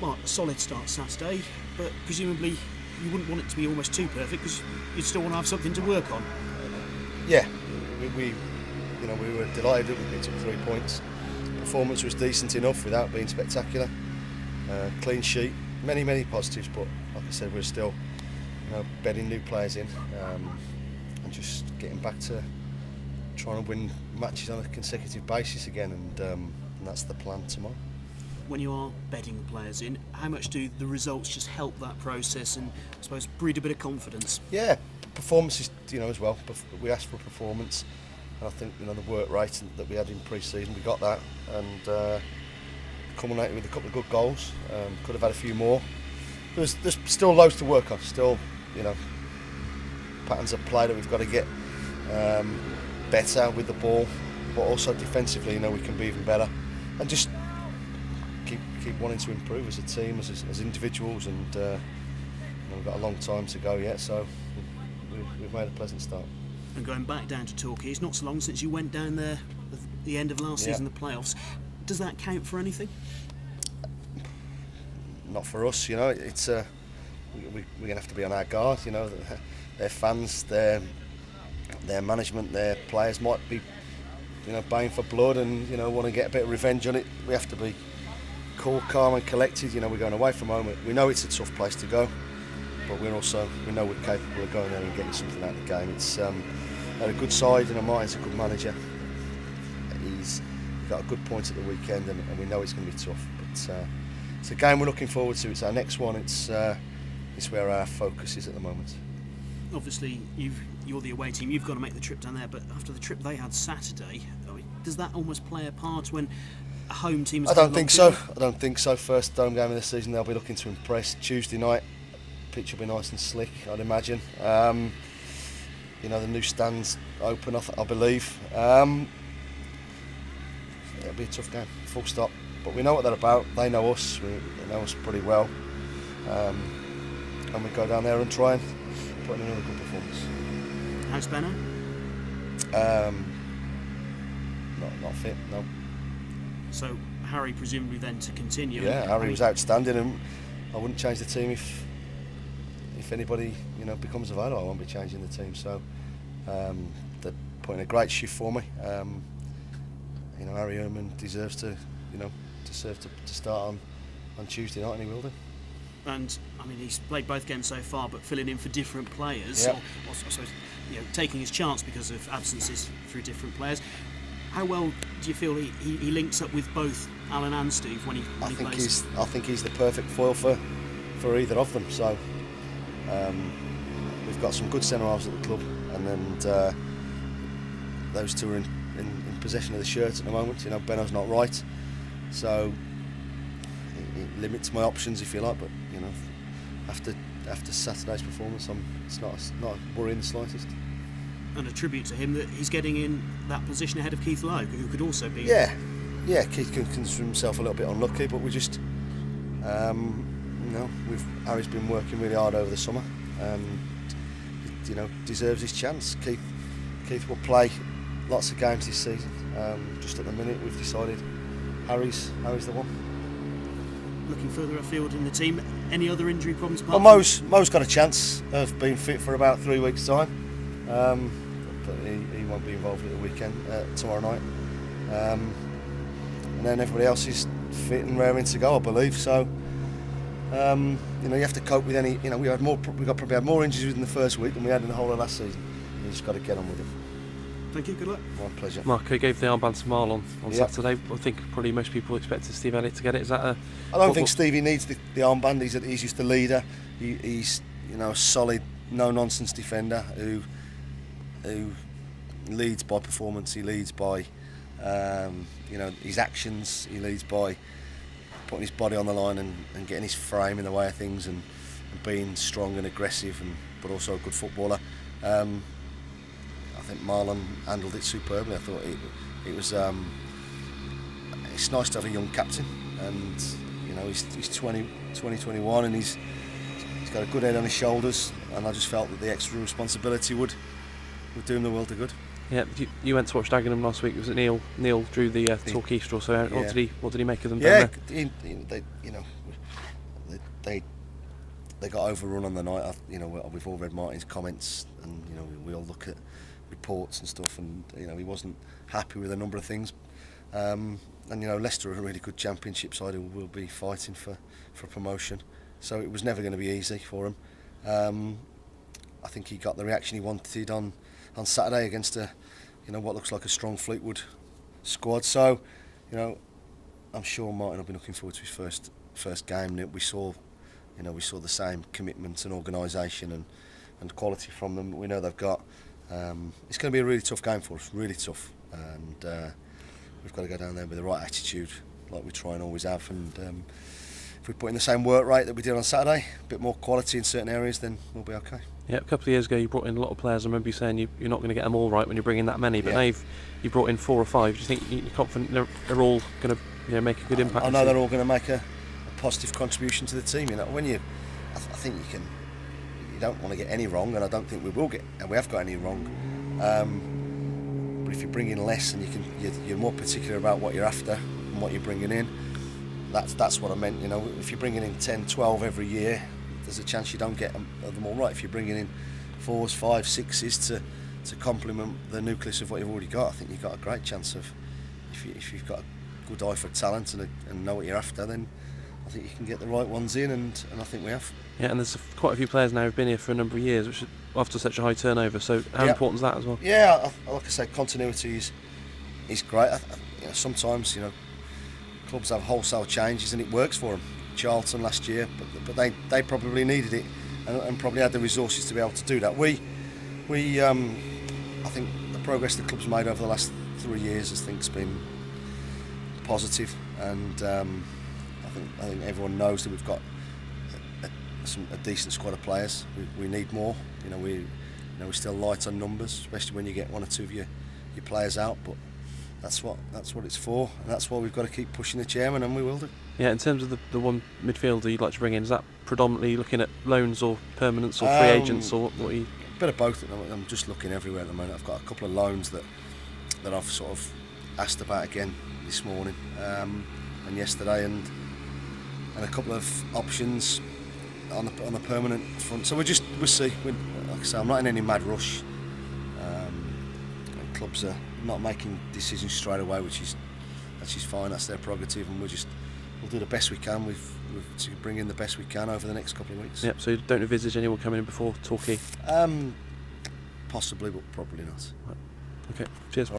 Mark, a solid start Saturday, but presumably you wouldn't want it to be almost too perfect because you'd still want to have something to work on. Yeah, we were delighted that we picked up 3 points. Performance was decent enough without being spectacular. Clean sheet, many positives, but like I said, we're still bedding new players in and just getting back to trying to win matches on a consecutive basis again, and that's the plan tomorrow. When you are bedding players in, how much do the results just help that process and I suppose breed a bit of confidence? Yeah, performances, as well. We asked for performance, and I think the work rate that we had in pre-season, we got that, and culminated with a couple of good goals. Could have had a few more. There's still loads to work on. Still, patterns of play that we've got to get better with the ball, but also defensively, we can be even better, and just keep wanting to improve as a team, as individuals, and we've got a long time to go yet, so we've made a pleasant start. And going back down to Torquay, it's not so long since you went down there at the end of last season, the playoffs. Does that count for anything? Not for us, it's we're going to have to be on our guard. Their fans, their management, their players might be baying for blood and want to get a bit of revenge on it. We have to be cool, calm and collected. We're going away from home. We know it's a tough place to go, but we know we're capable of going there and getting something out of the game. It's a good side, and Martin's a good manager. He's got a good point at the weekend, and we know it's going to be tough. But it's a game we're looking forward to. It's our next one. It's where our focus is at the moment. Obviously, you're the away team. You've got to make the trip down there. But after the trip they had Saturday, does that almost play a part when a home team? I don't think so. First home game of the season, they'll be looking to impress. Tuesday night, pitch will be nice and slick, I'd imagine. The new stands open, I believe. It'll be a tough game, full stop. But we know what they're about. They know us. They know us pretty well. And we go down there and try and put in another good performance. How's Benno? Not fit, no. So Harry presumably then to continue. Yeah, Harry was outstanding, and I wouldn't change the team if anybody becomes available. I won't be changing the team. So they're putting a great shift for me. Harry Ehrman deserves to start on Tuesday night, and he will do. And he's played both games so far, but filling in for different players, yeah. or I suppose taking his chance because of absences through different players. How well do you feel he links up with both Alan and Steve when he plays? I think he's the perfect foil for either of them. So we've got some good centre halves at the club, and then those two are in possession of the shirt at the moment. Benno's not right, so it limits my options, if you like. But after Saturday's performance, it's not worrying the slightest. And a tribute to him that he's getting in that position ahead of Keith Lowe, who could also be. Yeah. Keith can consider himself a little bit unlucky, but we just, Harry's been working really hard over the summer, and deserves his chance. Keith will play lots of games this season. Just at the minute, we've decided Harry's the one. Looking further afield in the team, any other injury problems? Well, Mo's got a chance of being fit for about 3 weeks' time, but he won't be involved at the weekend tomorrow night. And then everybody else is fit and raring to go, I believe. So you have to cope with any. We probably had more injuries in the first week than we had in the whole of last season. You just got to get on with it. Thank you, good luck. My pleasure. Mark, who gave the armband to Marlon on Saturday? I think probably most people expected Steve Elliott to get it. Is that I don't think Stevie needs the armband. He's just a leader. He's a solid, no-nonsense defender who leads by performance. He leads by his actions. He leads by putting his body on the line and getting his frame in the way of things, and being strong and aggressive, but also a good footballer. I think Marlon handled it superbly. I thought it was. It's nice to have a young captain, and he's 21, and he's got a good head on his shoulders, and I just felt that the extra responsibility would do him the world of good. Yeah, you went to watch Dagenham last week. Was it Neil? Neil drew the Torquay straw. So what did he make of them? Yeah, down there? They got overrun on the night. We've all read Martin's comments, and we all look at reports and stuff, and he wasn't happy with a number of things. And Leicester are a really good Championship side who will be fighting for promotion. So it was never going to be easy for him. I think he got the reaction he wanted on Saturday against what looks like a strong Fleetwood squad. So I'm sure Martin will be looking forward to his first game. We saw the same commitment and organisation and quality from them. We know they've got. It's going to be a really tough game for us, really tough, and we've got to go down there with the right attitude, like we try and always have. And if we put in the same work rate that we did on Saturday, a bit more quality in certain areas, then we'll be okay. Yeah, a couple of years ago you brought in a lot of players. I remember you saying you're not going to get them all right when you bring in that many, but now you brought in 4 or 5. Do you think you're confident they're all going to make a good impact? I know they're all going to make a positive contribution to the team. When I think you don't want to get any wrong, and I don't think we will get, and we have got any wrong. But if you bring in less and you're more particular about what you're after and what you're bringing in, that's what I meant. If you're bringing in 10, 12 every year, there's a chance you don't get them all right. If you're bringing in 4s, 5s, 6s to complement the nucleus of what you've already got, I think you've got a great chance of, if you've got a good eye for talent and know what you're after, then I think you can get the right ones in, and I think we have. Yeah, and there's quite a few players now who've been here for a number of years, which is after such a high turnover. So how important is that as well? Yeah, like I say, continuity is great. Sometimes clubs have wholesale changes and it works for them. Charlton last year, but they probably needed it and probably had the resources to be able to do that. We I think the progress the club's made over the last 3 years has been positive, and I think everyone knows that we've got a decent squad of players. We need more. We're still light on numbers, especially when you get 1 or 2 of your players out. But that's what it's for, and that's why we've got to keep pushing the chairman, and we will do. Yeah, in terms of the one midfielder you'd like to bring in, is that predominantly looking at loans or permanents or free agents, or what? A bit of both. I'm just looking everywhere at the moment. I've got a couple of loans that I've sort of asked about again this morning and yesterday, and a couple of options on the permanent front. So we'll see. Like I say, I'm not in any mad rush. Clubs are not making decisions straight away, which is fine. That's their prerogative, and we'll do the best we can to bring in the best we can over the next couple of weeks. Yep. So you don't envisage anyone coming in before Torquay? Possibly, but probably not. Right. Okay. Cheers.